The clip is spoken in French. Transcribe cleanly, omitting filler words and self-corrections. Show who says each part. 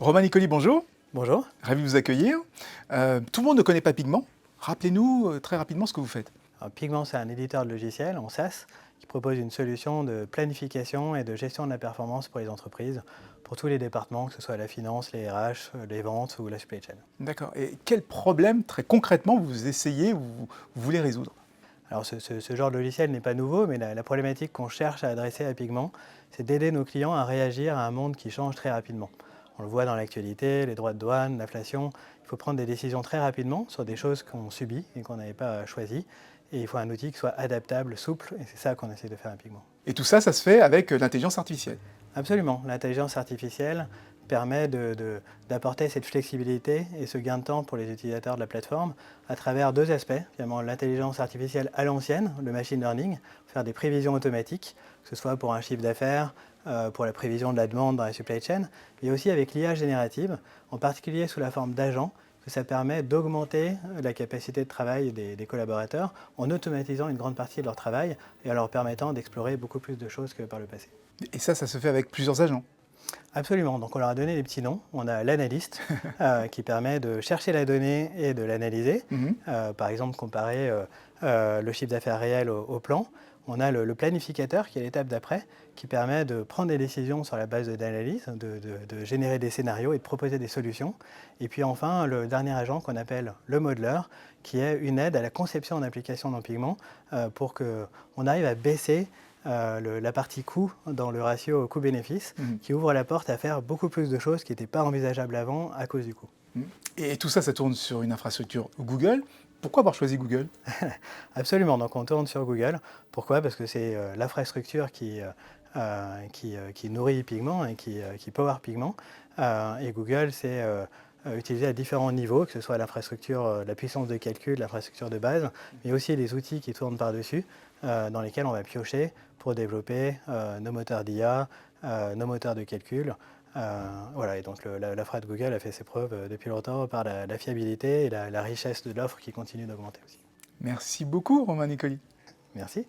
Speaker 1: Romain Nicoli, bonjour.
Speaker 2: Bonjour.
Speaker 1: Ravi de vous accueillir. Tout le monde ne connaît pas Pigment. Rappelez-nous très rapidement ce que vous faites.
Speaker 2: Alors, Pigment, c'est un éditeur de logiciels en SaaS qui propose une solution de planification et de gestion de la performance pour les entreprises, pour tous les départements, que ce soit la finance, les RH, les ventes ou la supply chain.
Speaker 1: D'accord. Et quel problème, très concrètement, vous essayez ou vous voulez résoudre?
Speaker 2: Alors ce genre de logiciel n'est pas nouveau, mais la problématique qu'on cherche à adresser à Pigment, c'est d'aider nos clients à réagir à un monde qui change très rapidement. On le voit dans l'actualité, les droits de douane, l'inflation. Il faut prendre des décisions très rapidement sur des choses qu'on subit et qu'on n'avait pas choisies. Et il faut un outil qui soit adaptable, souple, et c'est ça qu'on essaie de faire à Pigment.
Speaker 1: Et tout ça, ça se fait avec l'intelligence artificielle.
Speaker 2: Absolument. L'intelligence artificielle permet d'apporter cette flexibilité et ce gain de temps pour les utilisateurs de la plateforme à travers deux aspects. Finalement, l'intelligence artificielle à l'ancienne, le machine learning, faire des prévisions automatiques, que ce soit pour un chiffre d'affaires, pour la prévision de la demande dans la supply chain, mais aussi avec l'IA générative, en particulier sous la forme d'agents, que ça permet d'augmenter la capacité de travail des collaborateurs en automatisant une grande partie de leur travail et en leur permettant d'explorer beaucoup plus de choses que par le passé.
Speaker 1: Et ça se fait avec plusieurs agents.
Speaker 2: Absolument, donc on leur a donné des petits noms. On a l'analyste qui permet de chercher la donnée et de l'analyser. Par exemple, comparer le chiffre d'affaires réel au plan. On a le planificateur qui est l'étape d'après, qui permet de prendre des décisions sur la base de l'analyse, de générer des scénarios et de proposer des solutions. Et puis enfin, le dernier agent qu'on appelle le modeler, qui est une aide à la conception d'applications dans Pigment pour qu'on arrive à baisser la partie coût dans le ratio coût-bénéfice, qui ouvre la porte à faire beaucoup plus de choses qui n'étaient pas envisageables avant à cause du coût.
Speaker 1: Et tout ça, ça tourne sur une infrastructure Google. Pourquoi avoir choisi Google?
Speaker 2: Absolument, donc on tourne sur Google. Pourquoi? Parce que c'est l'infrastructure qui nourrit Pigment et qui power Pigment. Et Google, c'est utilisé à différents niveaux, que ce soit l'infrastructure, la puissance de calcul, l'infrastructure de base, mais aussi les outils qui tournent par-dessus, dans lesquels on va piocher pour développer nos moteurs d'IA, nos moteurs de calcul. Voilà, et donc l'infra de Google a fait ses preuves depuis longtemps par la fiabilité et la richesse de l'offre qui continue d'augmenter aussi.
Speaker 1: Merci beaucoup, Romain Nicoli.
Speaker 2: Merci.